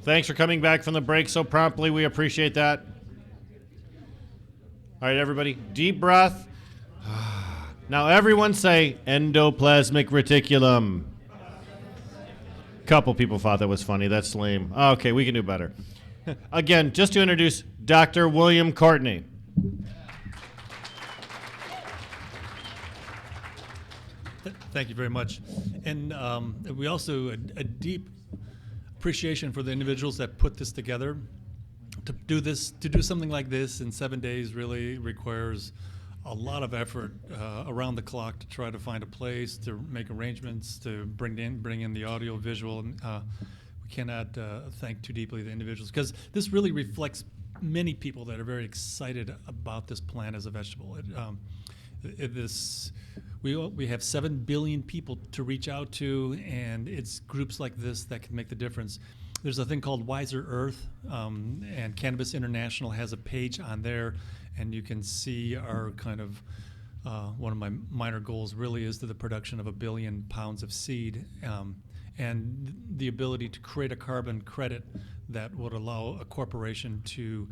Thanks for coming back from the break so promptly. We appreciate that. All right, everybody, deep breath. Now everyone say endoplasmic reticulum. Couple people thought that was funny. That's lame. Okay, we can do better. Again, just to introduce Dr. William Courtney. Thank you very much. And we also, a deep appreciation for the individuals that put this together. To do something like this in 7 days really requires a lot of effort around the clock to try to find a place, to make arrangements, to bring in the audio, visual. And, we cannot thank too deeply the individuals, because this really reflects many people that are very excited about this plant as a vegetable. We have 7 billion people to reach out to, and it's groups like this that can make the difference. There's a thing called Wiser Earth, and Cannabis International has a page on there, and you can see our kind of, one of my minor goals really is to the production of 1 billion pounds of seed, and the ability to create a carbon credit that would allow a corporation to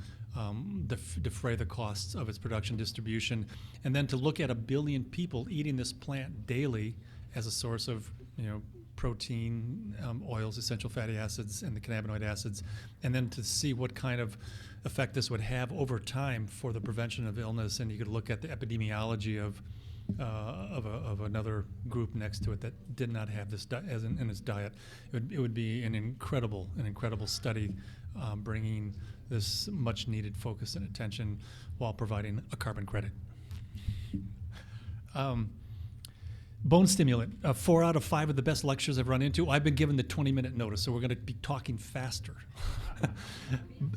defray the costs of its production distribution, and then to look at 1 billion people eating this plant daily as a source of, protein, oils, essential fatty acids, and the cannabinoid acids, and then to see what kind of effect this would have over time for the prevention of illness. And you could look at the epidemiology of another group next to it that did not have this in its diet. It would be an incredible study, bringing this much needed focus and attention while providing a carbon credit. Bone stimulant. 4 out of 5 of the best lectures I've run into, I've been given the 20-minute notice, so we're going to be talking faster.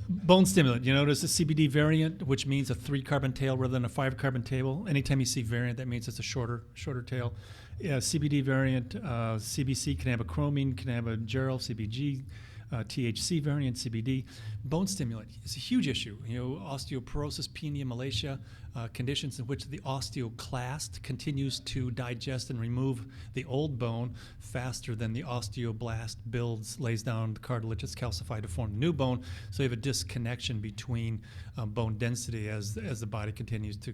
Bone stimulant. You notice the CBD variant, which means a 3-carbon tail rather than a 5-carbon tail. Anytime you see variant, that means it's a shorter tail. CBD variant, CBC, cannabichromine, cannabigerol, CBG, THC variant, CBD. Bone stimulant is a huge issue. Osteoporosis, penia, malacia, conditions in which the osteoclast continues to digest and remove the old bone faster than the osteoblast lays down the cartilage that's calcified to form new bone. So you have a disconnection between bone density as the body continues to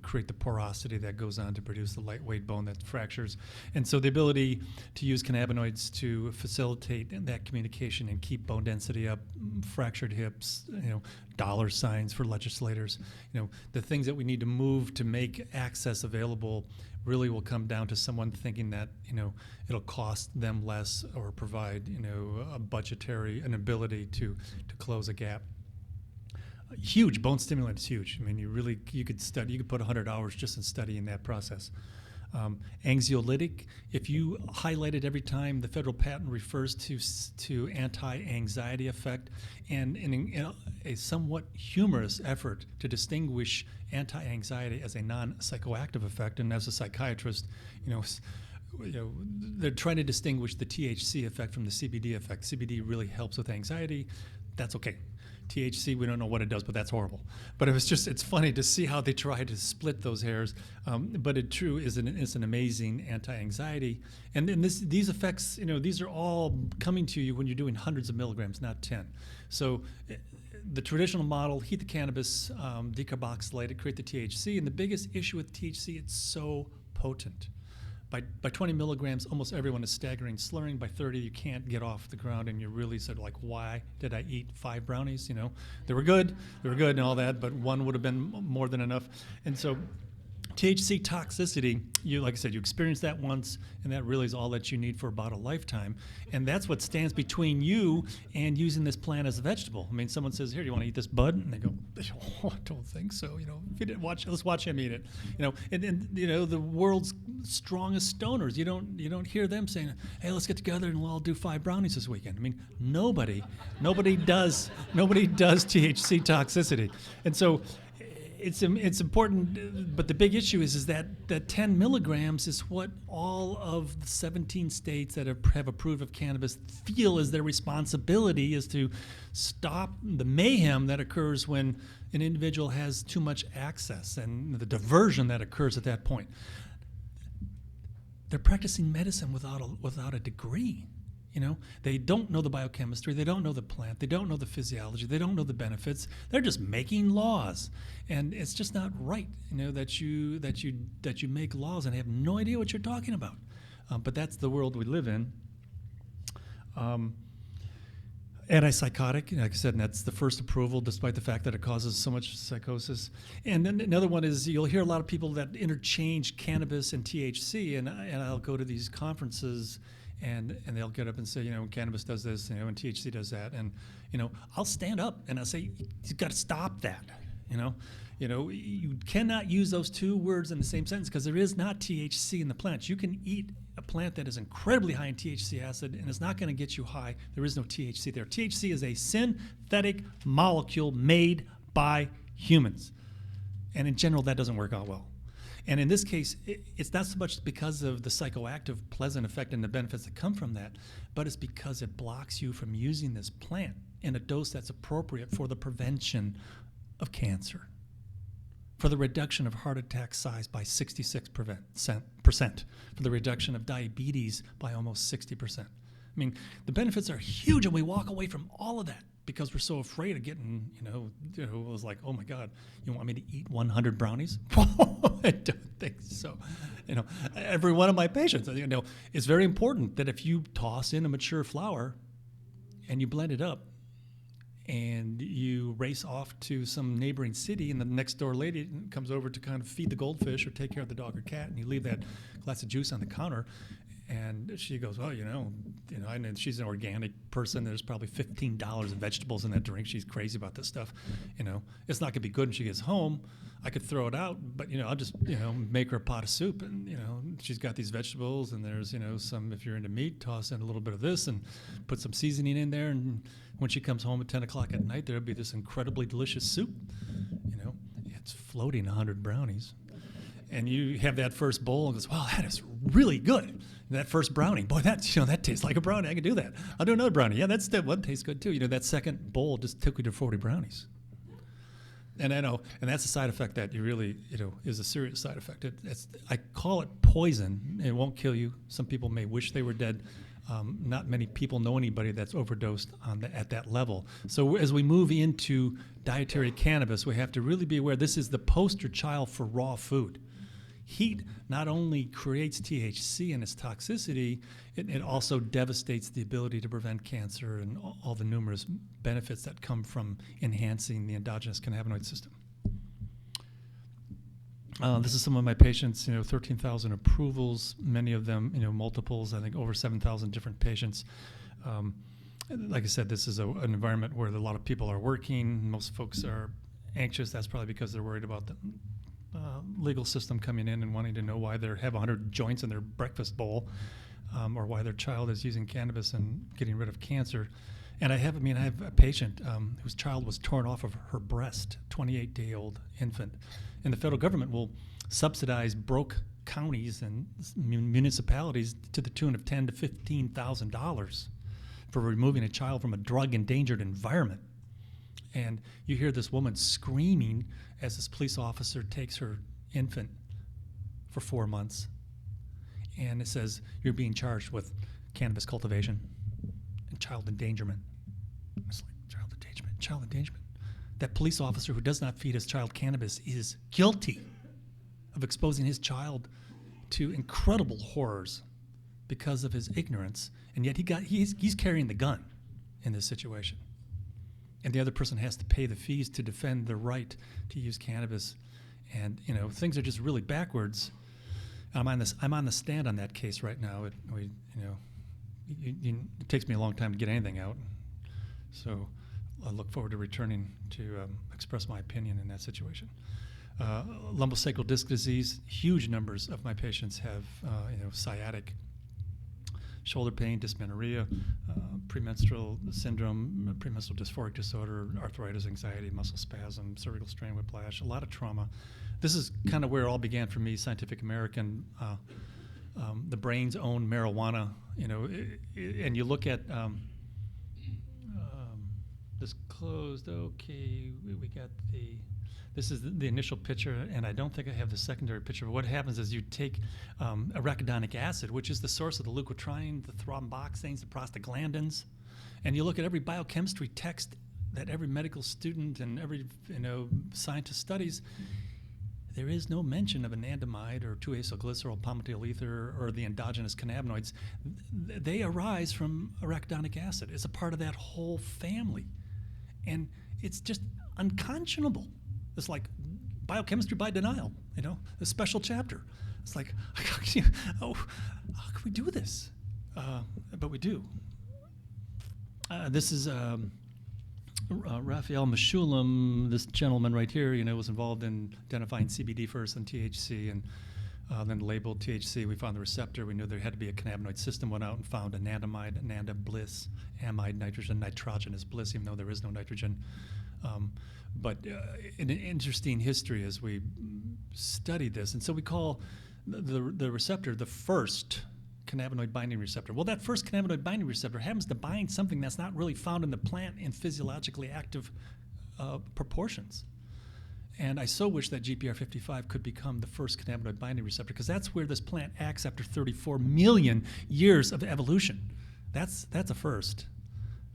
create the porosity that goes on to produce the lightweight bone that fractures. And so the ability to use cannabinoids to facilitate that communication and keep bone density up, fractured hips, dollar signs for legislators, the things that we need to move to make access available really will come down to someone thinking that, it'll cost them less or provide, an ability to close a gap. Huge. Bone stimulant is huge. I mean, you could put 100 hours just in studying that process. Anxiolytic, if you highlight it every time, the federal patent refers to anti-anxiety effect, and in a somewhat humorous effort to distinguish anti-anxiety as a non-psychoactive effect. And as a psychiatrist, they're trying to distinguish the THC effect from the CBD effect. CBD really helps with anxiety. That's okay. THC, we don't know what it does, but that's horrible. But it's funny to see how they try to split those hairs. But it true is an amazing anti-anxiety. And these effects, these are all coming to you when you're doing hundreds of milligrams, not 10. So the traditional model, heat the cannabis, decarboxylate it, create the THC. And the biggest issue with THC, it's so potent. By 20 milligrams, almost everyone is staggering, slurring. By 30, you can't get off the ground, and you really said, why did I eat 5 brownies? They were good and all that, but one would have been more than enough. And so THC toxicity, like I said, you experience that once, and that really is all that you need for about a lifetime. And that's what stands between you and using this plant as a vegetable. I mean, someone says, "Here, do you want to eat this bud?" And they go, "Oh, I don't think so." If you didn't let's watch him eat it. And the world's strongest stoners. You don't hear them saying, "Hey, let's get together and we'll all do 5 brownies this weekend." I mean, nobody does THC toxicity, and so. It's important, but the big issue is that 10 milligrams is what all of the 17 states that have approved of cannabis feel is their responsibility, is to stop the mayhem that occurs when an individual has too much access and the diversion that occurs at that point. They're practicing medicine without a degree. You know, they don't know the biochemistry, they don't know the plant, they don't know the physiology, they don't know the benefits. They're just making laws, and it's just not right. You know, that you make laws and have no idea what you're talking about. But that's the world we live in. Antipsychotic, like I said, and that's the first approval, despite the fact that it causes so much psychosis. And then another one is you'll hear a lot of people that interchange cannabis and THC, and I'll go to these conferences. And they'll get up and say, you know, cannabis does this, you know, and THC does that, and you know, I'll stand up and I'll say, you've got to stop that. You know, you cannot use those two words in the same sentence because there is not THC in the plant. You can eat a plant that is incredibly high in THC acid, and it's not going to get you high. There is no THC there. THC is a synthetic molecule made by humans, and in general, that doesn't work out well. And in this case, it's not so much because of the psychoactive pleasant effect and the benefits that come from that, but it's because it blocks you from using this plant in a dose that's appropriate for the prevention of cancer, for the reduction of heart attack size by 66%, for the reduction of diabetes by almost 60%. I mean, the benefits are huge, and we walk away from all of that because we're so afraid of getting, it was like, oh my God, you want me to eat 100 brownies? I don't think so. Every one of my patients, it's very important that if you toss in a mature flower and you blend it up and you race off to some neighboring city and the next door lady comes over to kind of feed the goldfish or take care of the dog or cat, and you leave that glass of juice on the counter, and she goes, well, and she's an organic person. There's probably $15 in vegetables in that drink. She's crazy about this stuff. It's not going to be good when she gets home. I could throw it out, but, I'll just, make her a pot of soup. And, she's got these vegetables, and there's, some, if you're into meat, toss in a little bit of this and put some seasoning in there. And when she comes home at 10 o'clock at night, there'll be this incredibly delicious soup. It's floating 100 brownies. And you have that first bowl and goes, wow, that is really good. And that first brownie, boy, that tastes like a brownie. I can do that. I'll do another brownie. Yeah, that one tastes good too. That second bowl just took you to 40 brownies. And I know, and that's a side effect that you really, is a serious side effect. I call it poison. It won't kill you. Some people may wish they were dead. Not many people know anybody that's overdosed at that level. So as we move into dietary cannabis, we have to really be aware this is the poster child for raw food. Heat not only creates THC and its toxicity, it also devastates the ability to prevent cancer and all the numerous benefits that come from enhancing the endogenous cannabinoid system. This is some of my patients, 13,000 approvals, many of them, multiples, I think over 7,000 different patients. Like I said, this is an environment where a lot of people are working. Most folks are anxious. That's probably because they're worried about the legal system coming in and wanting to know why they have 100 joints in their breakfast bowl, or why their child is using cannabis and getting rid of cancer. And I have a patient whose child was torn off of her breast, 28-day-old infant. And the federal government will subsidize broke counties and municipalities to the tune of $10,000 to $15,000 for removing a child from a drug-endangered environment. And you hear this woman screaming as this police officer takes her infant for 4 months. And it says, you're being charged with cannabis cultivation and child endangerment. It's like, child endangerment. That police officer who does not feed his child cannabis is guilty of exposing his child to incredible horrors because of his ignorance. And yet he's carrying the gun in this situation. And the other person has to pay the fees to defend their right to use cannabis. And, things are just really backwards. I'm on the stand on that case right now. It takes me a long time to get anything out. So I look forward to returning to express my opinion in that situation. Lumbosacral disc disease, huge numbers of my patients have, sciatic shoulder pain, dysmenorrhea, premenstrual syndrome, premenstrual dysphoric disorder, arthritis, anxiety, muscle spasm, cervical strain, whiplash, a lot of trauma. This is kind of where it all began for me, Scientific American, the brain's own marijuana, and you look at this closed. Okay, we got this is the initial picture, and I don't think I have the secondary picture. But what happens is you take arachidonic acid, which is the source of the leukotriene, the thromboxanes, the prostaglandins, and you look at every biochemistry text that every medical student and every scientist studies. There is no mention of anandamide or 2-acylglycerol, palmitoyl ether, or the endogenous cannabinoids. They arise from arachidonic acid. It's a part of that whole family. And it's just unconscionable. It's like biochemistry by denial, a special chapter. It's like, how can we do this? But we do. This is Raphael Meshulam, this gentleman right here, was involved in identifying CBD first and THC, and then labeled THC. We found the receptor. We knew there had to be a cannabinoid system. Went out and found anandamide, ananda bliss, amide, nitrogen, nitrogenous bliss, even though there is no nitrogen. But an interesting history as we studied this. And so we call the receptor the first cannabinoid binding receptor. Well, that first cannabinoid binding receptor happens to bind something that's not really found in the plant in physiologically active proportions. And I so wish that GPR55 could become the first cannabinoid binding receptor, because that's where this plant acts after 34 million years of evolution. That's a first.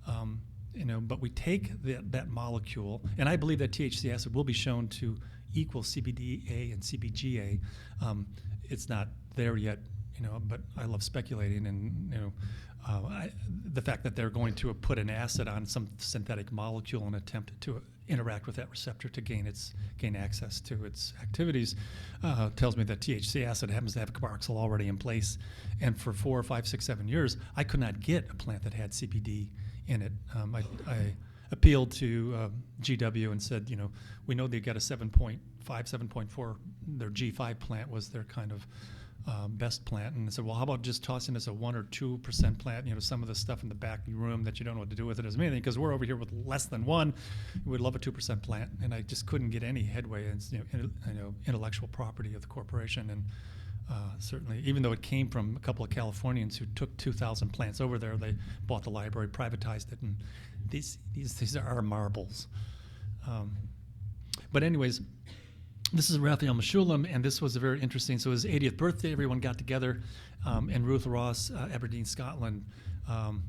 But we take that molecule, and I believe that THC acid will be shown to equal CBDA and CBGA. It's not there yet, but I love speculating, and the fact that they're going to put an acid on some synthetic molecule and attempt to interact with that receptor to gain access to its activities tells me that THC acid happens to have a carboxyl already in place. And for 4 or 5, 6, 7 years, I could not get a plant that had CBD in it. I appealed to GW and said, we know they got a 7.5, 7.4. Their G5 plant was their kind of best plant. And I said, well, how about just tossing us a 1 or 2% plant? Some of the stuff in the back room that you don't know what to do with it doesn't mean anything, because we're over here with less than 1. We would love a 2% plant. And I just couldn't get any headway in intellectual property of the corporation. And certainly, even though it came from a couple of Californians who took 2,000 plants over there, they bought the library, privatized it, and these are our marbles. But anyways, this is Raphael Meshulam, and this was a very interesting. So his 80th birthday, everyone got together, and Ruth Ross, Aberdeen, Scotland, on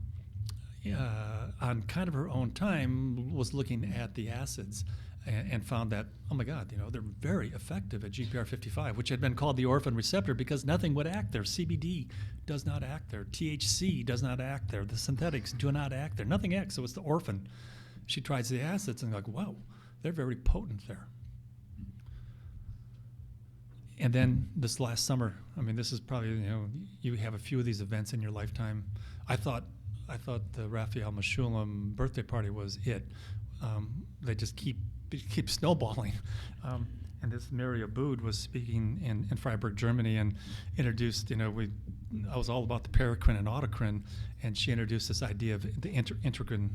kind of her own time, was looking at the acids and found that, oh my God, they're very effective at GPR55, which had been called the orphan receptor because nothing would act there. CBD does not act there. THC does not act there. The synthetics do not act there. Nothing acts, so it's the orphan. She tries the acids and like, wow, they're very potent there. And then this last summer, this is probably, you have a few of these events in your lifetime. I thought the Raphael Meshulam birthday party was it. They just keep snowballing. And this Mary Aboud was speaking in Freiburg, Germany, and introduced, I was all about the paracrine and autocrine, and she introduced this idea of the intracrine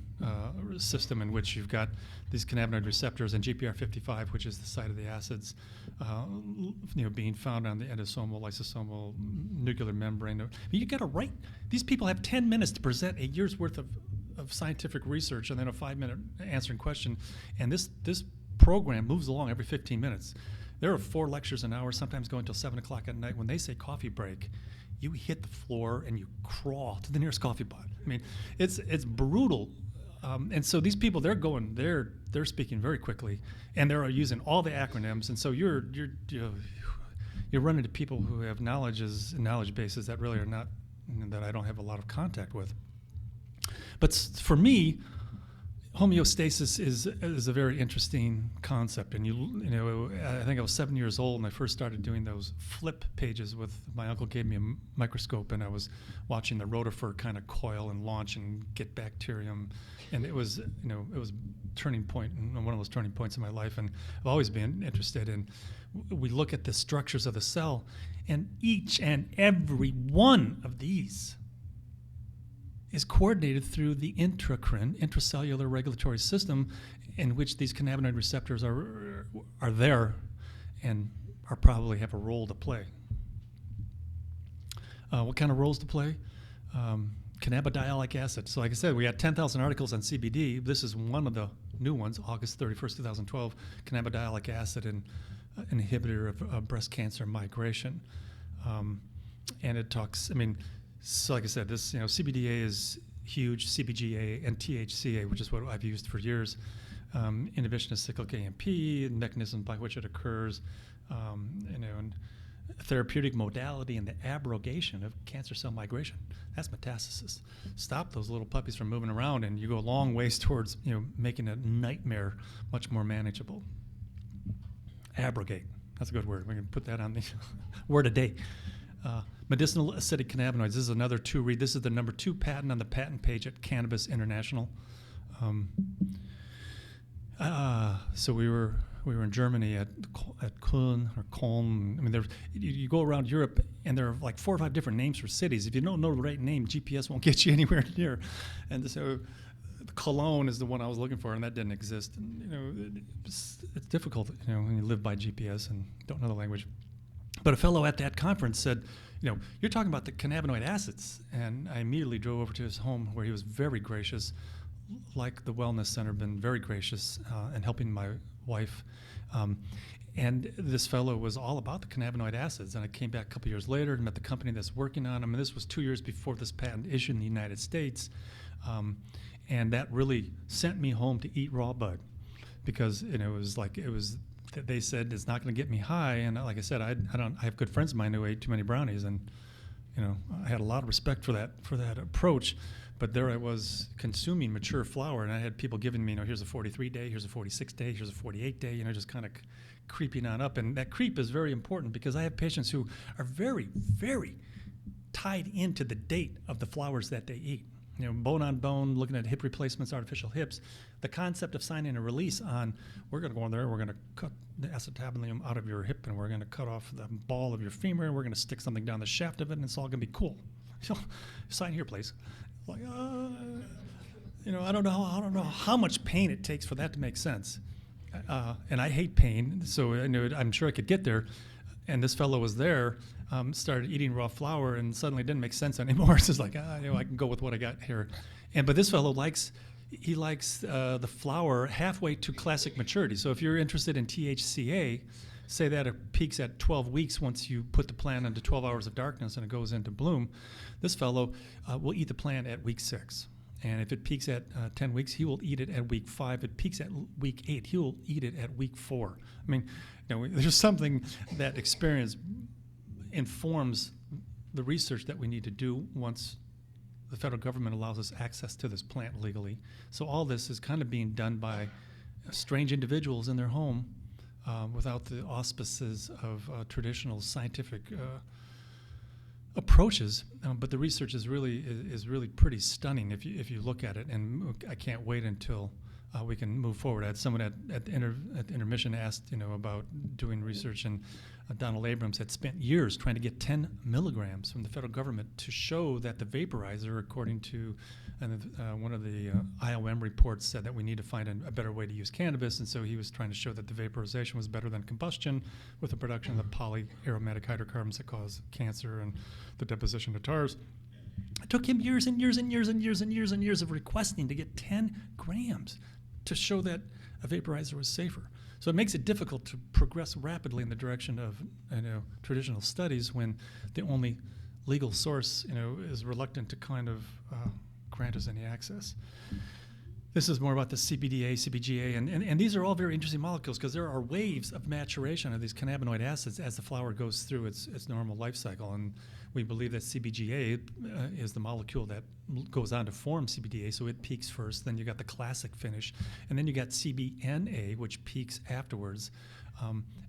system, in which you've got these cannabinoid receptors and GPR55, which is the site of the acids, being found on the endosomal, lysosomal, nuclear membrane. You got to write. These people have 10 minutes to present a year's worth of scientific research and then a 5-minute answering question, and this program moves along every 15 minutes. There are 4 lectures an hour, sometimes going until 7 o'clock at night. When they say coffee break, you hit the floor and you crawl to the nearest coffee pot. It's brutal. And so these people, they're speaking very quickly, and they're using all the acronyms. And so you're running into people who have knowledge bases that really are not, that I don't have a lot of contact with. But for me, homeostasis is a very interesting concept. And I think I was 7 years old and I first started doing those flip pages with, my uncle gave me a microscope, and I was watching the rotifer kind of coil and launch and get bacterium. And it was, it was turning point, one of those turning points in my life. And I've always been interested in, we look at the structures of the cell, and each and every one of these is coordinated through the intracellular regulatory system, in which these cannabinoid receptors are there and are probably have a role to play. What kind of roles to play? cannabidiolic acid. So like I said, we had 10,000 articles on CBD. This is one of the new ones, August 31st, 2012, cannabidiolic acid, an inhibitor of breast cancer migration. And it talks, so like I said, this, CBDA is huge, CBGA and THCA, which is what I've used for years. Inhibition of cyclic AMP, the mechanism by which it occurs, and therapeutic modality and the abrogation of cancer cell migration. That's metastasis. Stop those little puppies from moving around, and you go a long ways towards making a nightmare much more manageable. Abrogate. That's a good word. We can put that on the word a day. Medicinal acidic cannabinoids. This is another two-read. This is the number 2 patent on the patent page at Cannabis International. So we were in Germany at Köln or Köln. You go around Europe and there are like 4 or 5 different names for cities. If you don't know the right name, GPS won't get you anywhere near. And so Cologne is the one I was looking for, and that didn't exist. And, it's difficult, when you live by GPS and don't know the language. But a fellow at that conference said, you're talking about the cannabinoid acids. And I immediately drove over to his home where he was very gracious, like the Wellness Center, been very gracious in helping my wife. And this fellow was all about the cannabinoid acids. And I came back a couple years later and met the company that's working on them. And this was 2 years before this patent issued in the United States. And that really sent me home to eat raw bud, because they said it's not going to get me high. And like I said, I have good friends of mine who ate too many brownies, and I had a lot of respect for that approach. But there I was consuming mature flower, and I had people giving me, here's a 43-day, here's a 46-day, here's a 48-day, just kind of creeping on up. And that creep is very important, because I have patients who are very, very tied into the date of the flowers that they eat. Bone on bone, looking at hip replacements, artificial hips. The concept of signing a release on, we're going to go in there, we're going to cut the acetabulum out of your hip, and we're going to cut off the ball of your femur, and we're going to stick something down the shaft of it, and it's all going to be cool. Sign here, please. Like, I don't know how much pain it takes for that to make sense. And I hate pain, so I'm sure I could get there. And this fellow was there, started eating raw flour, and suddenly it didn't make sense anymore. It's just like, I can go with what I got here. But this fellow likes the flour halfway to classic maturity. So if you're interested in THCA, say that it peaks at 12 weeks once you put the plant into 12 hours of darkness and it goes into bloom. This fellow will eat the plant at week 6. And if it peaks at 10 weeks, he will eat it at week 5. If it peaks at week 8, he will eat it at week 4. There's something that experience informs the research that we need to do once the federal government allows us access to this plant legally. So all this is kind of being done by strange individuals in their home without the auspices of traditional scientific approaches, but the research is really pretty stunning if you look at it, and I can't wait until we can move forward. I had someone at the intermission asked about doing research, and Donald Abrams had spent years trying to get 10 milligrams from the federal government to show that the vaporizer, according to one of the IOM reports, said that we need to find a better way to use cannabis, and so he was trying to show that the vaporization was better than combustion with the production of the polyaromatic hydrocarbons that cause cancer and the deposition of tars. It took him years and years and years and years and years and years of requesting to get 10 grams to show that a vaporizer was safer. So it makes it difficult to progress rapidly in the direction of traditional studies when the only legal source is reluctant to kind of grant us any access. This is more about the CBDA, CBGA, and these are all very interesting molecules because there are waves of maturation of these cannabinoid acids as the flower goes through its normal life cycle. And we believe that CBGA is the molecule that goes on to form CBDA, so it peaks first, then you got the classic finish, and then you got CBNA, which peaks afterwards.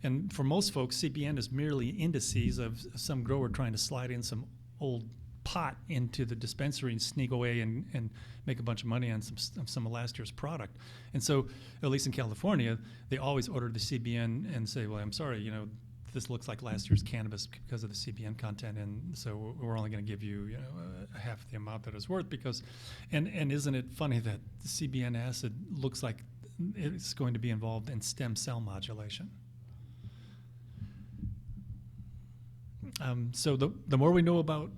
And for most folks, CBN is merely indices of some grower trying to slide in some old pot into the dispensary and sneak away and make a bunch of money on some of last year's product. And so, at least in California, they always order the CBN and say, well, I'm sorry, this looks like last year's cannabis because of the CBN content, and so we're only going to give you, half the amount that it's worth because, and isn't it funny that the CBN acid looks like it's going to be involved in stem cell modulation? So the more we know about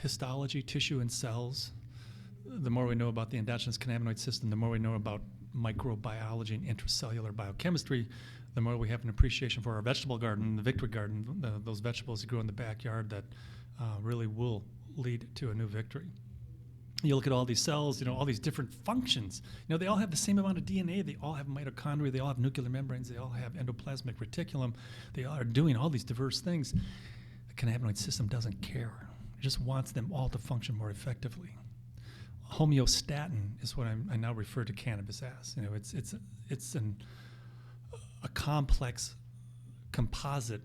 histology, tissue and cells, the more we know about the endogenous cannabinoid system, the more we know about microbiology and intracellular biochemistry, the more we have an appreciation for our vegetable garden, the victory garden, those vegetables that grow in the backyard that really will lead to a new victory. You look at all these cells, all these different functions. They all have the same amount of DNA. They all have mitochondria. They all have nuclear membranes. They all have endoplasmic reticulum. They all are doing all these diverse things. The cannabinoid system doesn't care. It just wants them all to function more effectively. Homeostatin is what I now refer to cannabis as. It's a complex composite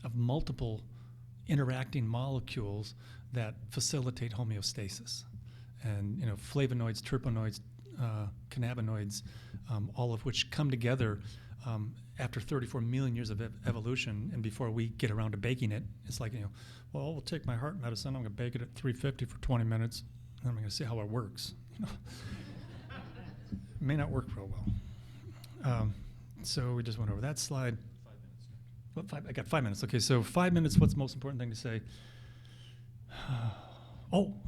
of multiple interacting molecules that facilitate homeostasis. And flavonoids, terpenoids, cannabinoids, all of which come together after 34 million years of evolution, and before we get around to baking it, it's like, well, we'll take my heart medicine, I'm going to bake it at 350 for 20 minutes, and I'm going to see how it works. It may not work real well. So we just went over that slide. 5 minutes. I got 5 minutes. Okay, so 5 minutes, what's the most important thing to say?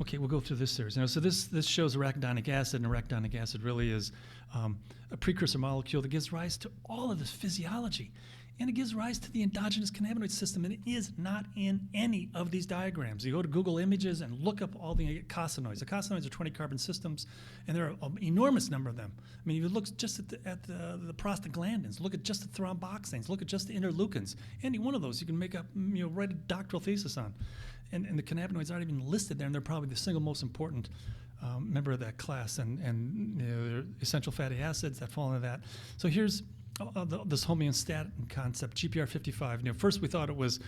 Okay, we'll go through this series. So this shows arachidonic acid, and arachidonic acid really is a precursor molecule that gives rise to all of this physiology. And it gives rise to the endogenous cannabinoid system, and it is not in any of these diagrams. You go to Google Images and look up all the acosanoids. Acosanoids are 20 carbon systems, and there are an enormous number of them. I mean, if you look just at the prostaglandins, look at just the thromboxanes, look at just the interleukins. Any one of those you can make up, write a doctoral thesis on. And the cannabinoids aren't even listed there, and they're probably the single most important member of that class. And they're essential fatty acids that fall into that. So here's this homeostatin concept, GPR 55. First we thought it was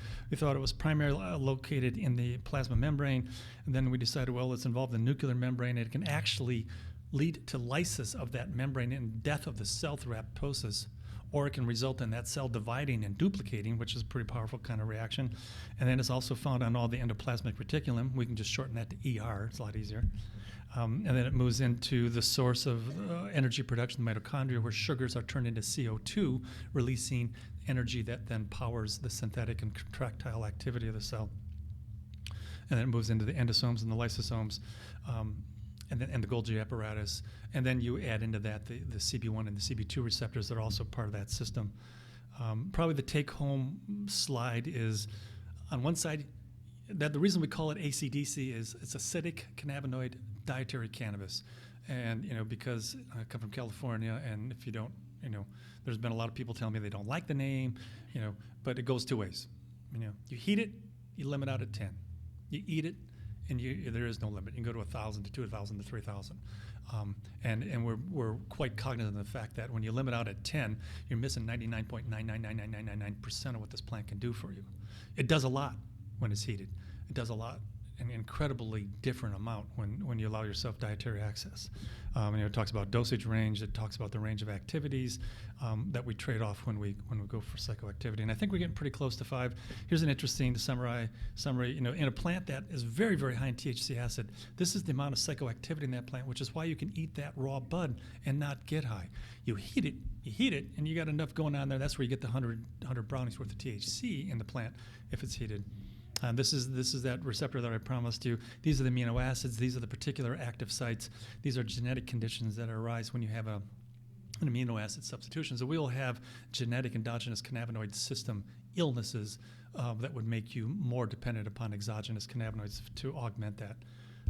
primarily located in the plasma membrane, and then we decided, well, it's involved in the nuclear membrane. It can actually lead to lysis of that membrane and death of the cell through apoptosis, or it can result in that cell dividing and duplicating, which is a pretty powerful kind of reaction. And then it's also found on all the endoplasmic reticulum. We can just shorten that to ER. It's a lot easier. And then it moves into the source of energy production, the mitochondria, where sugars are turned into CO2, releasing energy that then powers the synthetic and contractile activity of the cell. And then it moves into the endosomes and the lysosomes, and the Golgi apparatus. And then you add into that the CB1 and the CB2 receptors that are also part of that system. Probably the take-home slide is, on one side, that the reason we call it ACDC is it's acidic cannabinoid dietary cannabis. And, because I come from California, and if you don't, there's been a lot of people telling me they don't like the name, but it goes two ways. You heat it, you limit out at 10. You eat it, and there is no limit. You can go to 1,000 to 2,000 to 3,000. And we're quite cognizant of the fact that when you limit out at 10, you're missing 99.9999999% of what this plant can do for you. It does a lot when it's heated. It does a lot, an incredibly different amount when you allow yourself dietary access. It talks about dosage range. It talks about the range of activities that we trade off when we go for psychoactivity. And I think we're getting pretty close to 5. Here's an interesting summary. In a plant that is very, very high in THC acid, this is the amount of psychoactivity in that plant, which is why you can eat that raw bud and not get high. You heat it, and you got enough going on there. That's where you get the 100 brownies worth of THC in the plant if it's heated. This is that receptor that I promised you. These are the amino acids. These are the particular active sites. These are genetic conditions that arise when you have an amino acid substitution. So we will have genetic endogenous cannabinoid system illnesses that would make you more dependent upon exogenous cannabinoids to augment that.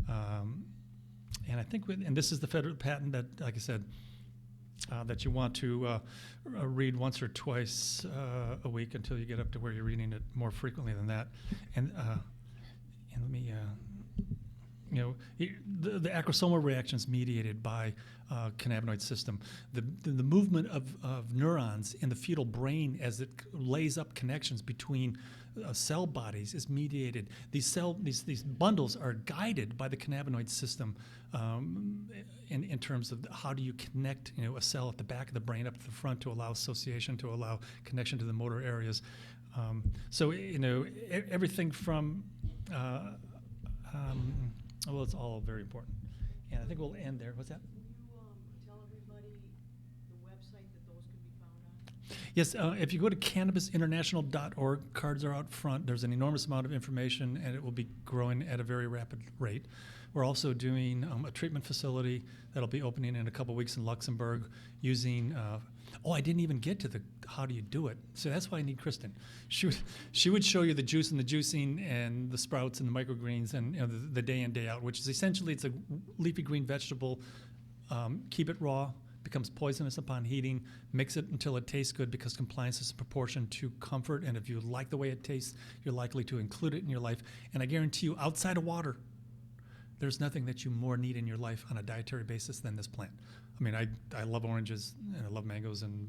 And I think, and this is the federal patent that, like I said, that you want to read once or twice a week until you get up to where you're reading it more frequently than that. And let me, the acrosomal reactions mediated by cannabinoid system. The movement of neurons in the fetal brain as it lays up connections between cell bodies is mediated. These bundles are guided by the cannabinoid system in terms of how do you connect a cell at the back of the brain up to the front to allow association, to allow connection to the motor areas. So everything from well, it's all very important. And I think we'll end there. What's that? Can you tell everybody the website that those can be found on? Yes, if you go to cannabisinternational.org, cards are out front. There's an enormous amount of information, and it will be growing at a very rapid rate. We're also doing a treatment facility that'll be opening in a couple weeks in Luxembourg using, I didn't even get to the how do you do it. So that's why I need Kristen. She would show you the juice and the juicing and the sprouts and the microgreens and the day in, day out, which is essentially it's a leafy green vegetable. Keep it raw, becomes poisonous upon heating. Mix it until it tastes good because compliance is in proportion to comfort. And if you like the way it tastes, you're likely to include it in your life. And I guarantee you, outside of water, there's nothing that you more need in your life on a dietary basis than this plant. I mean, I love oranges and I love mangoes, and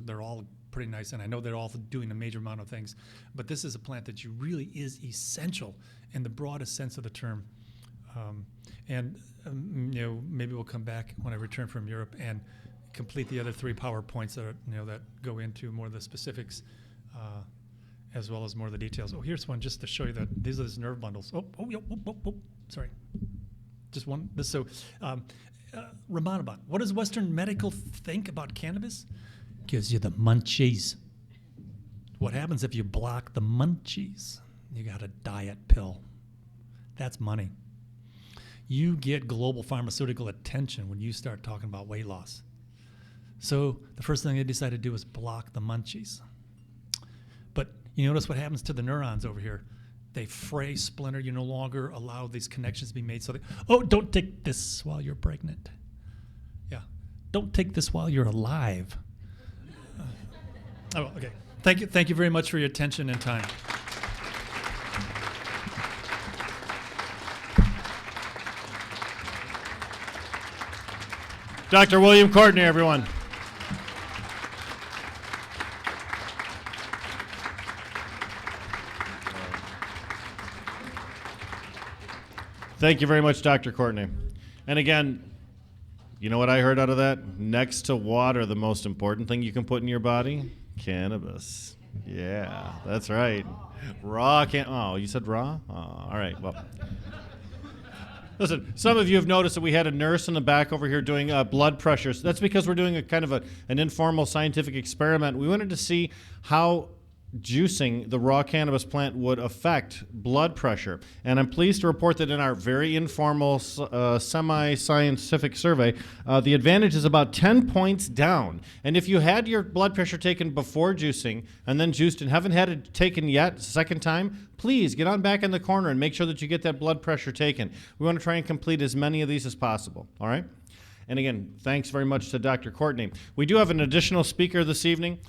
they're all pretty nice, and I know they're all doing a major amount of things. But this is a plant that really is essential in the broadest sense of the term. Maybe we'll come back when I return from Europe and complete the other 3 PowerPoints that go into more of the specifics, as well as more of the details. Oh, here's one just to show you that these are those nerve bundles. Sorry, just one. Ramanabhan, what does Western medical think about cannabis? Gives you the munchies. What happens if you block the munchies? You got a diet pill. That's money. You get global pharmaceutical attention when you start talking about weight loss. So the first thing they decided to do was block the munchies. But you notice what happens to the neurons over here. They fray, splinter. You no longer allow these connections to be made. So don't take this while you're pregnant. Yeah, don't take this while you're alive. Okay. Thank you very much for your attention and time. Dr. William Courtney, everyone. Thank you very much, Dr. Courtney. And again, you know what I heard out of that? Next to water, the most important thing you can put in your body? Cannabis. Yeah, that's right. Raw Oh, you said raw? Oh, all right, well. Listen, some of you have noticed that we had a nurse in the back over here doing blood pressures. That's because we're doing a kind of an informal scientific experiment. We wanted to see how juicing the raw cannabis plant would affect blood pressure. And I'm pleased to report that in our very informal semi-scientific survey, the advantage is about 10 points down. And if you had your blood pressure taken before juicing and then juiced and haven't had it taken yet, second time, please get on back in the corner and make sure that you get that blood pressure taken. We want to try and complete as many of these as possible, all right? And again, thanks very much to Dr. Courtney. We do have an additional speaker this evening.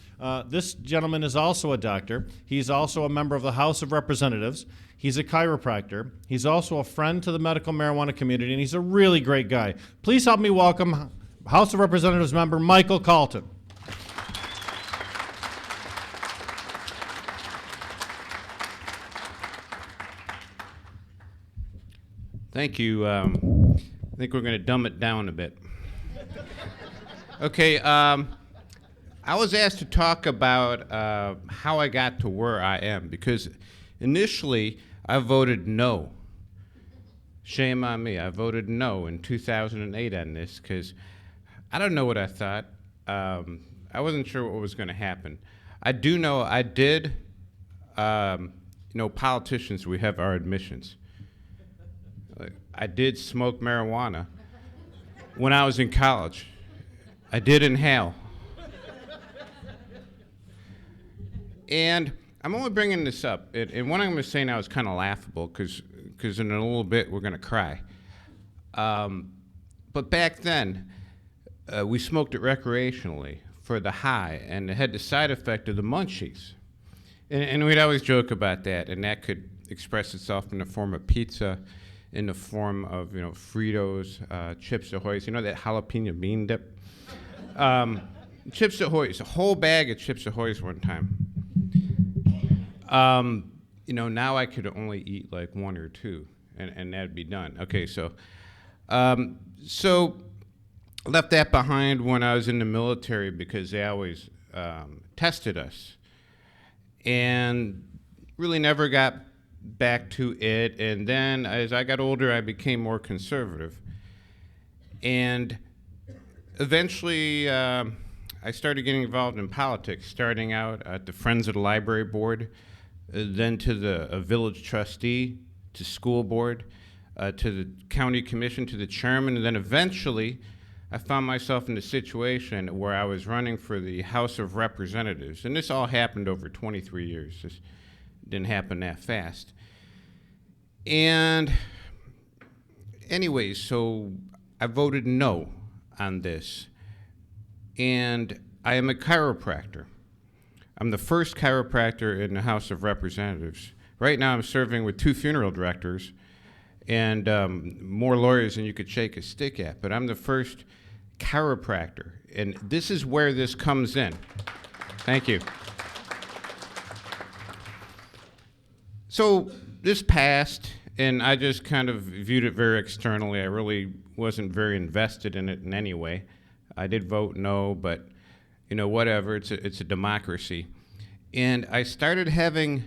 This gentleman is also a doctor. He's also a member of the House of Representatives. He's a chiropractor. He's also a friend to the medical marijuana community, and he's a really great guy. Please help me welcome House of Representatives member Michael Callton. Thank you. I think we're going to dumb it down a bit. Okay, I was asked to talk about how I got to where I am, because initially I voted no. Shame on me. I voted no in 2008 on this because I don't know what I thought. I wasn't sure what was going to happen. I do know I did, politicians, we have our admissions. I did smoke marijuana when I was in college. I did inhale. And I'm only bringing this up, and what I'm going to say now is kind of laughable because in a little bit we're going to cry. But back then, we smoked it recreationally for the high, and it had the side effect of the munchies. And we'd always joke about that, and that could express itself in the form of pizza, in the form of Fritos, Chips Ahoy's, that jalapeno bean dip. Chips Ahoy's, a whole bag of Chips Ahoy's one time. Now I could only eat like one or two, and that'd be done. Okay, so left that behind when I was in the military because they always tested us, and really never got back to it. And then as I got older, I became more conservative, and eventually I I started getting involved in politics, starting out at the Friends of the Library Board, then to the village trustee, to school board, to the county commission, to the chairman, and then eventually I found myself in a situation where I was running for the House of Representatives. And this all happened over 23 years. This didn't happen that fast. And anyways, so I voted no on this. And I am a chiropractor. I'm the first chiropractor in the House of Representatives. Right now I'm serving with 2 funeral directors and more lawyers than you could shake a stick at. But I'm the first chiropractor. And this is where this comes in. Thank you. So this passed, and I just kind of viewed it very externally. I really wasn't very invested in it in any way. I did vote no, but whatever. It's a democracy. And I started having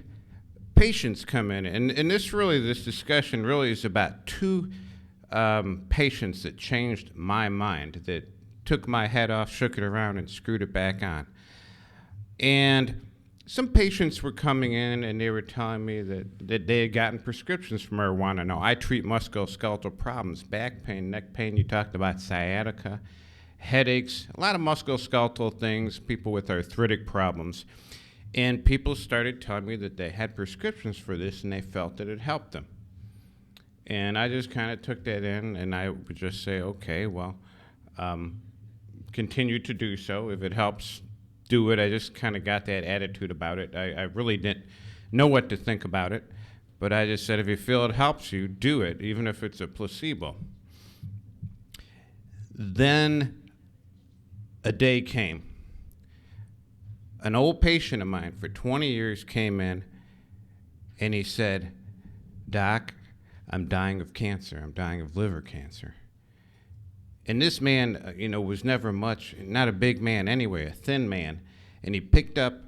patients come in, and this discussion really is about 2 patients that changed my mind, that took my head off, shook it around, and screwed it back on. And some patients were coming in, and they were telling me that they had gotten prescriptions for marijuana. Now, I treat musculoskeletal problems, back pain, neck pain. You talked about sciatica, headaches, a lot of musculoskeletal things, people with arthritic problems. And people started telling me that they had prescriptions for this, and they felt that it helped them. And I just kind of took that in, and I would just say, okay, well, continue to do so. If it helps, do it. I just kind of got that attitude about it. I really didn't know what to think about it, but I just said, if you feel it helps you, do it, even if it's a placebo. Then a day came. An old patient of mine for 20 years came in, and he said, "Doc, I'm dying of cancer. I'm dying of liver cancer." And this man, was never much, not a big man anyway, a thin man. And he picked up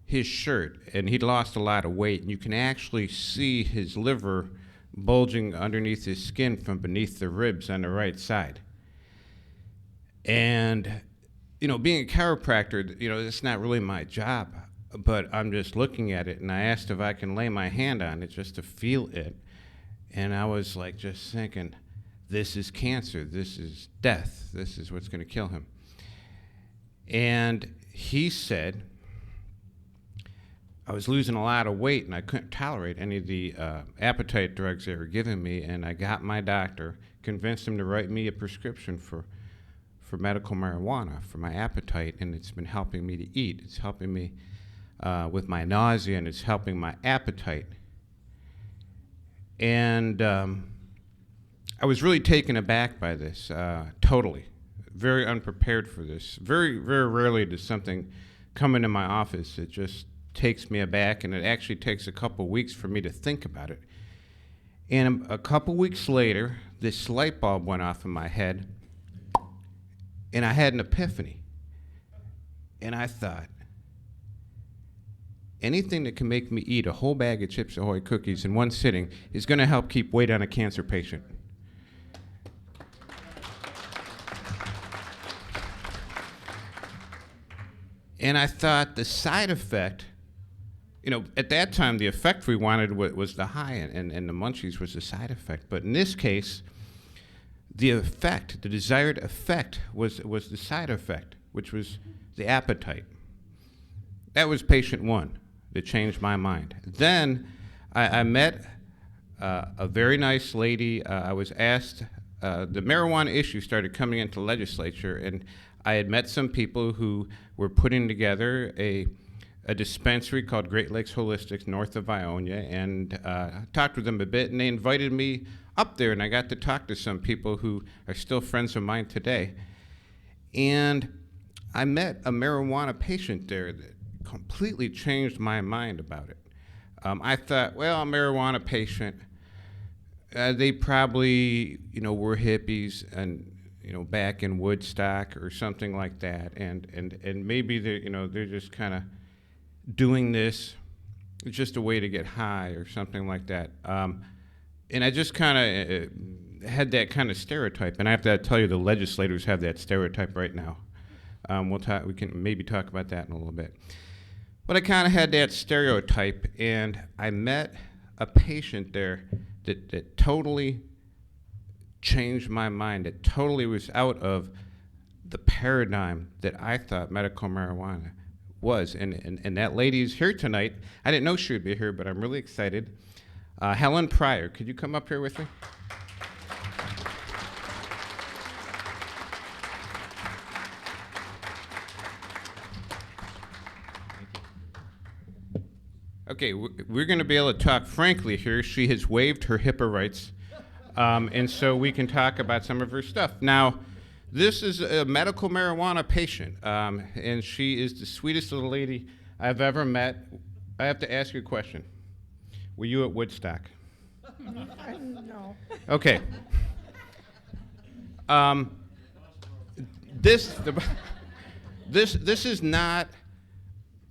his shirt, and he'd lost a lot of weight. And you can actually see his liver bulging underneath his skin from beneath the ribs on the right side. And, being a chiropractor, it's not really my job. But I'm just looking at it, and I asked if I can lay my hand on it just to feel it. And I was like just thinking, this is cancer, this is death, this is what's going to kill him. And he said, I was losing a lot of weight and I couldn't tolerate any of the appetite drugs they were giving me, and I got my doctor, convinced him to write me a prescription for medical marijuana for my appetite, and it's been helping me to eat. It's helping me with my nausea, and it's helping my appetite. And I was really taken aback by this, totally. Very unprepared for this. Very, very rarely does something come into my office. It just takes me aback, and it actually takes a couple weeks for me to think about it. And a couple weeks later, this light bulb went off in my head, and I had an epiphany. And I thought, anything that can make me eat a whole bag of Chips Ahoy cookies in one sitting is going to help keep weight on a cancer patient. And I thought the side effect, at that time the effect we wanted was the high, and the munchies was the side effect. But in this case, the effect, the desired effect, was the side effect, which was the appetite. That was patient 1 that changed my mind. Then I met a very nice lady. I was asked, the marijuana issue started coming into the legislature, and I had met some people who were putting together a dispensary called Great Lakes Holistics north of Ionia, and I talked with them a bit, and they invited me up there, and I got to talk to some people who are still friends of mine today. And I met a marijuana patient there that completely changed my mind about it. I thought, well, a marijuana patient, they probably, were hippies and, back in Woodstock or something like that, and maybe they're just kind of doing this. It's just a way to get high or something like that. And I just kind of had that kind of stereotype, and I have to tell you, the legislators have that stereotype right now. We can maybe talk about that in a little bit. But I kind of had that stereotype, and I met a patient there that totally changed my mind. It totally was out of the paradigm that I thought medical marijuana was. And that lady is here tonight. I didn't know she would be here, but I'm really excited. Helen Pryor, could you come up here with me? Okay, we're going to be able to talk frankly here. She has waived her HIPAA rights, and so we can talk about some of her stuff. Now, this is a medical marijuana patient, and she is the sweetest little lady I've ever met. I have to ask you a question. Were you at Woodstock? No. Okay. This is not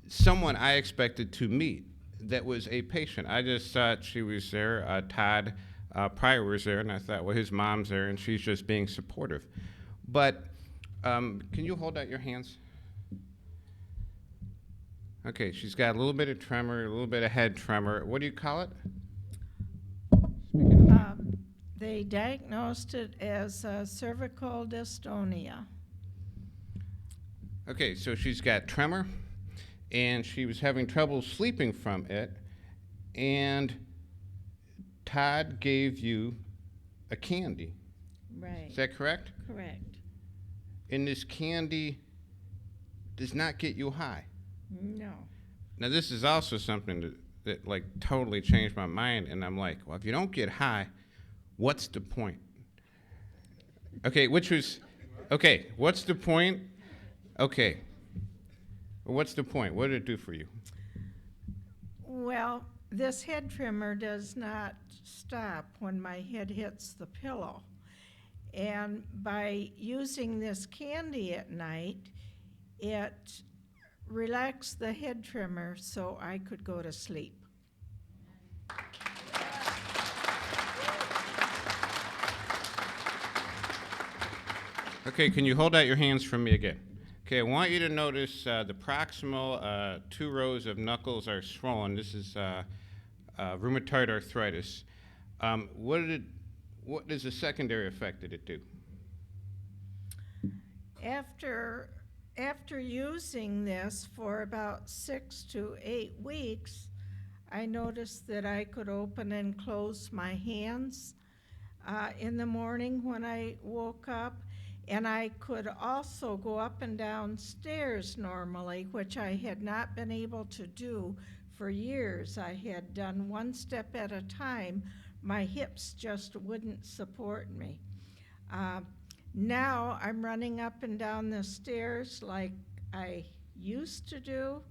someone I expected to meet that was a patient. I just thought she was there. Todd Pryor was there, and I thought, well, his mom's there, and she's just being supportive. But can you hold out your hands? Okay, she's got a little bit of tremor, a little bit of head tremor. What do you call it? They diagnosed it as cervical dystonia. Okay, so she's got tremor, and she was having trouble sleeping from it, and Todd gave you a candy. Right. Is that correct? Correct. And this candy does not get you high. No. Now, this is also something that like totally changed my mind, and I'm like, well, if you don't get high, what's the point? Okay, what's the point? Okay, what's the point? What did it do for you? Well, this head tremor does not stop when my head hits the pillow. And by using this candy at night, it relaxed the head tremor so I could go to sleep. Okay, can you hold out your hands for me again? Okay, I want you to notice the proximal 2 rows of knuckles are swollen. This is rheumatoid arthritis. What is the secondary effect did it do? After using this for about 6 to 8 weeks, I noticed that I could open and close my hands in the morning when I woke up, and I could also go up and down stairs normally, which I had not been able to do for years. I had done one step at a time. My hips just wouldn't support me. Now I'm running up and down the stairs like I used to do.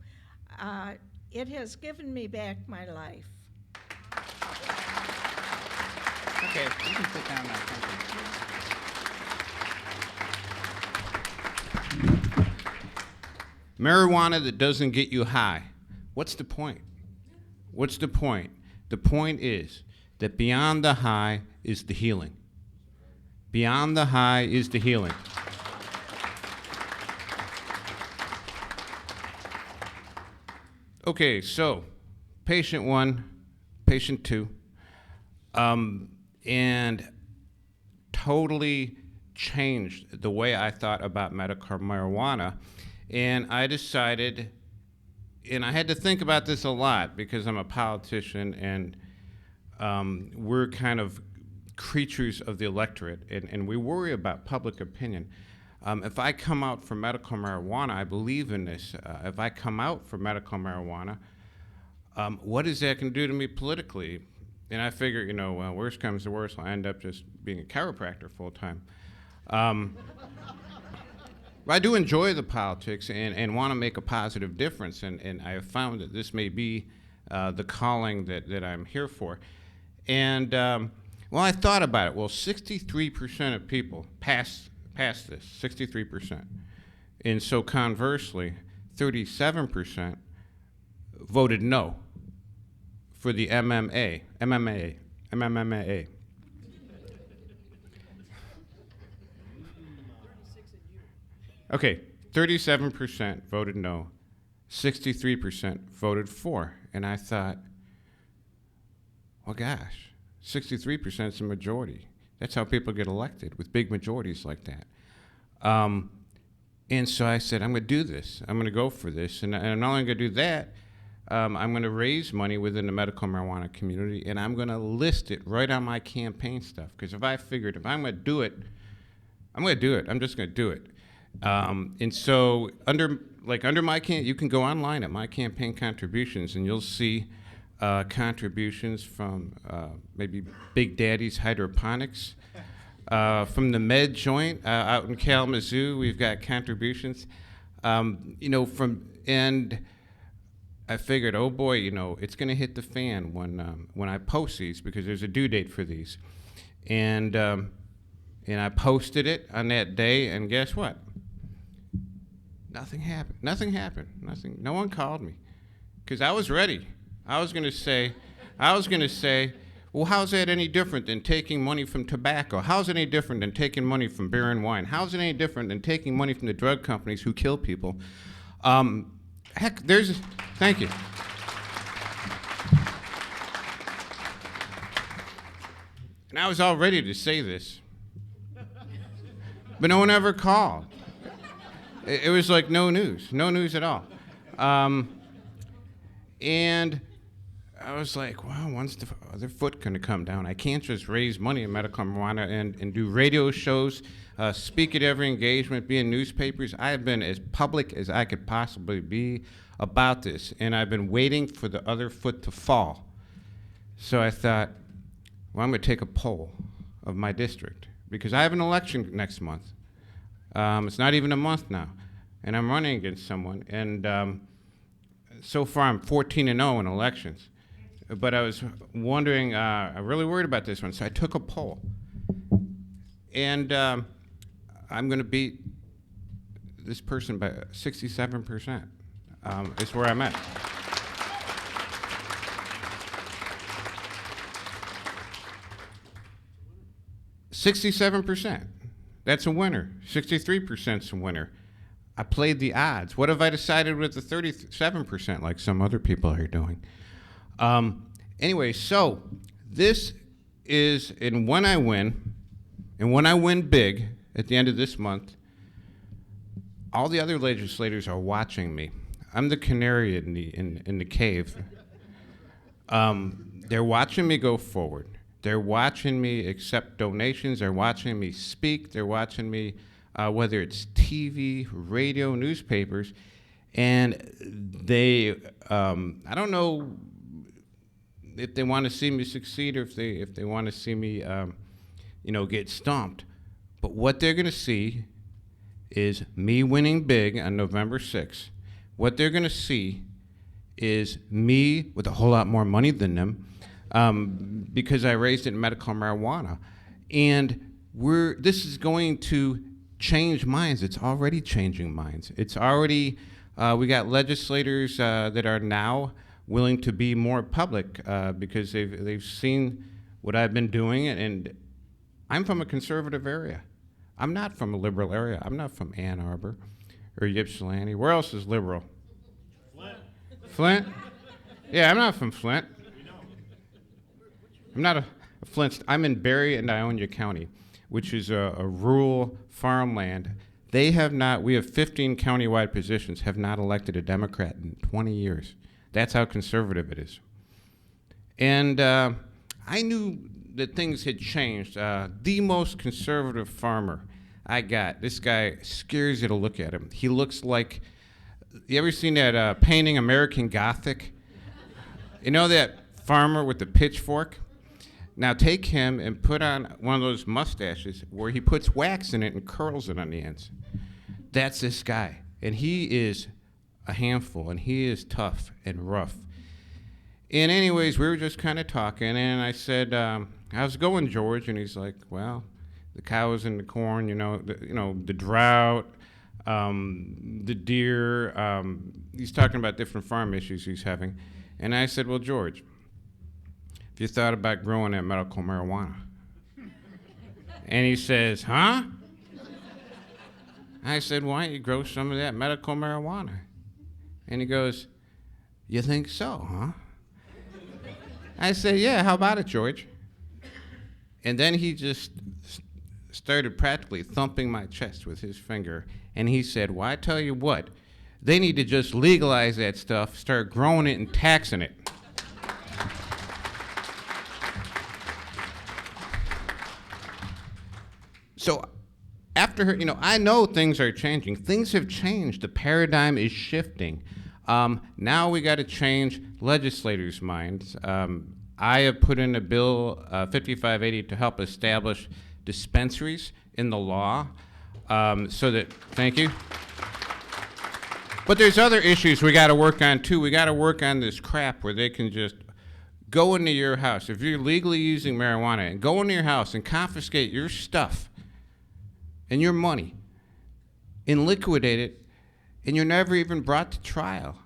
It has given me back my life. Okay, you can sit down now. Thank you. Marijuana that doesn't get you high. What's the point? What's the point? The point is that beyond the high is the healing. Beyond the high is the healing. Okay, so patient 1, patient 2, and totally changed the way I thought about medical marijuana. And I decided, and I had to think about this a lot because I'm a politician, and we're kind of creatures of the electorate, and we worry about public opinion. If I come out for medical marijuana, I believe in this. If I come out for medical marijuana, what is that going to do to me politically? And I figure, well, worst comes to worst, I'll end up just being a chiropractor full time. I do enjoy the politics and want to make a positive difference, and I have found that this may be the calling that I'm here for. And, well, I thought about it. Well, 63% of people pass this, 63%. And so conversely, 37% voted no for the MMA. Okay, 37% voted no, 63% voted for. And I thought, well, gosh, 63% is a majority. That's how people get elected, with big majorities like that. And so I said, I'm going to do this. I'm going to go for this. And I'm not only going to do that, I'm going to raise money within the medical marijuana community, and I'm going to list it right on my campaign stuff. Because if I figured if I'm going to do it, I'm going to do it. I'm just going to do it. And so under my you can go online at my campaign contributions, and you'll see contributions from maybe Big Daddy's Hydroponics, from the Med Joint out in Kalamazoo. We've got contributions, and I figured, oh boy, it's going to hit the fan when I post these, because there's a due date for these, and I posted it on that day, and guess what? Nothing happened. Nothing. No one called me, because I was ready. I was going to say, well, how's that any different than taking money from tobacco? How's it any different than taking money from beer and wine? How's it any different than taking money from the drug companies who kill people? Thank you. And I was all ready to say this, but no one ever called. It was like no news at all. And I was like, well, when's the other foot going to come down? I can't just raise money in medical marijuana and do radio shows, speak at every engagement, be in newspapers. I have been as public as I could possibly be about this, and I've been waiting for the other foot to fall. So I thought, well, I'm going to take a poll of my district, because I have an election next month. It's not even a month now, and I'm running against someone, and so far I'm 14-0 in elections. But I was wondering, I'm really worried about this one, so I took a poll. And I'm going to beat this person by 67%. Is where I'm at. $67%. That's a winner. 63% is a winner. I played the odds. What if I decided with the 37%, like some other people are doing? Anyway, so this is, and when I win big at the end of this month, all the other legislators are watching me. I'm the canary in the cave. They're watching me go forward. They're watching me accept donations. They're watching me speak. They're watching me, whether it's TV, radio, newspapers, and they, I don't know if they want to see me succeed or if they want to see me, get stomped. But what they're going to see is me winning big on November 6th. What they're going to see is me with a whole lot more money than them, because I raised it in medical marijuana. And this is going to change minds. It's already changing minds. It's already, we got legislators that are now willing to be more public because they've seen what I've been doing. And I'm from a conservative area. I'm not from a liberal area. I'm not from Ann Arbor or Ypsilanti. Where else is liberal? Flint? Yeah, I'm not from Flint. I'm not a Flint. I'm in Berry and Ionia County, which is a rural farmland. We have 15 countywide positions, have not elected a Democrat in 20 years. That's how conservative it is. And I knew that things had changed. The most conservative farmer I got, this guy scares you to look at him. He looks like, you ever seen that painting American Gothic? You know that farmer with the pitchfork? Now take him and put on one of those mustaches where he puts wax in it and curls it on the ends. That's this guy. And he is a handful, and he is tough and rough. And anyways, we were just kind of talking, and I said, how's it going, George? And he's like, well, the cows and the corn, the drought, the deer. He's talking about different farm issues he's having. And I said, well, George, have you thought about growing that medical marijuana? And he says, huh? I said, why don't you grow some of that medical marijuana? And he goes, you think so, huh? I said, yeah, how about it, George? And then he just started practically thumping my chest with his finger. And he said, well, I tell you what, they need to just legalize that stuff, start growing it and taxing it. So after her, I know things are changing. Things have changed. The paradigm is shifting. Now we got to change legislators' minds. I have put in a bill, 5580, to help establish dispensaries in the law, so that, thank you. But there's other issues we got to work on too. We got to work on this crap where they can just go into your house. If you're legally using marijuana, and go into your house and confiscate your stuff and your money and liquidate it, and you're never even brought to trial.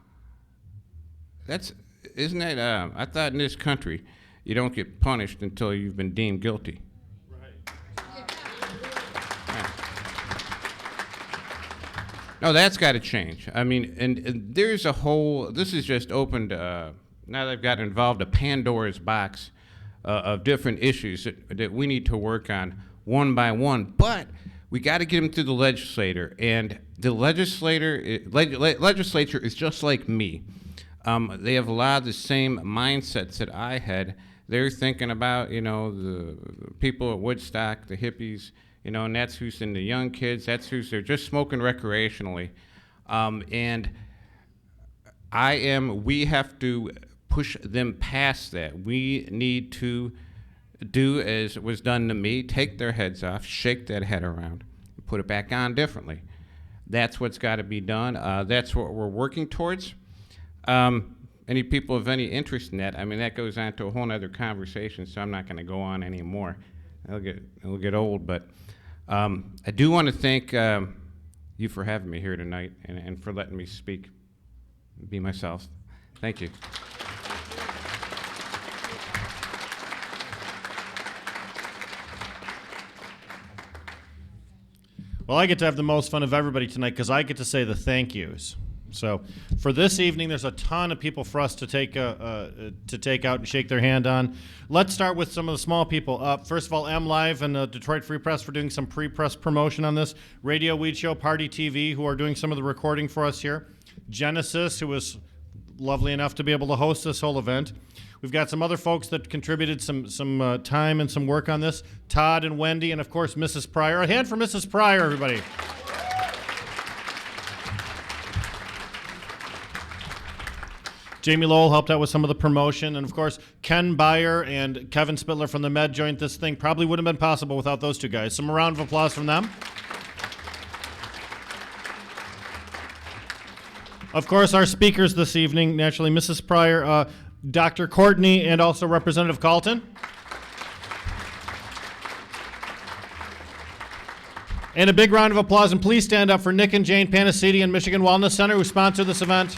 Isn't that, I thought in this country, you don't get punished until you've been deemed guilty. Right. Yeah. No, that's got to change. I mean, and there's a whole, this has just opened, now that I've gotten involved, a Pandora's box of different issues that we need to work on one by one. But we got to get them through the legislator, and the legislature is just like me. They have a lot of the same mindsets that I had. They're thinking about, the people at Woodstock, the hippies, and that's who's in the young kids. That's they're just smoking recreationally. And we have to push them past that. We need to do as was done to me, take their heads off, shake that head around, and put it back on differently. That's what's got to be done. That's what we're working towards. Any people of any interest in that, I mean, that goes on to a whole other conversation, so I'm not going to go on anymore. It'll get old, but I do want to thank you for having me here tonight and for letting me speak, be myself. Thank you. Well, I get to have the most fun of everybody tonight because I get to say the thank yous. So for this evening, there's a ton of people for us to take out and shake their hand on. Let's start with some of the small people. First of all, M Live and Detroit Free Press for doing some pre-press promotion on this. Radio Weed Show, Party TV, who are doing some of the recording for us here. Genesis, who was lovely enough to be able to host this whole event. We've got some other folks that contributed some time and some work on this. Todd and Wendy, and of course, Mrs. Pryor. A hand for Mrs. Pryor, everybody. Jamie Lowell helped out with some of the promotion, and of course, Ken Byer and Kevin Spittler from the Med joined this thing. Probably wouldn't have been possible without those two guys. Some round of applause from them. Of course, our speakers this evening, naturally, Mrs. Pryor, Dr. Courtney, and also Representative Callton. And a big round of applause, and please stand up for Nick and Jane Panacidi and Michigan Wellness Center, who sponsored this event.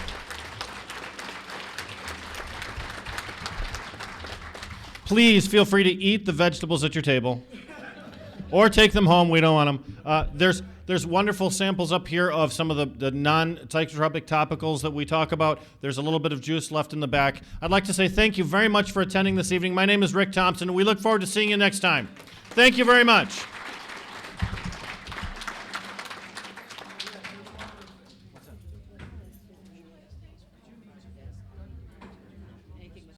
Please feel free to eat the vegetables at your table, or take them home. We don't want them. There's wonderful samples up here of some of the non-psychotropic topicals that we talk about. There's a little bit of juice left in the back. I'd like to say thank you very much for attending this evening. My name is Rick Thompson, and we look forward to seeing you next time. Thank you very much.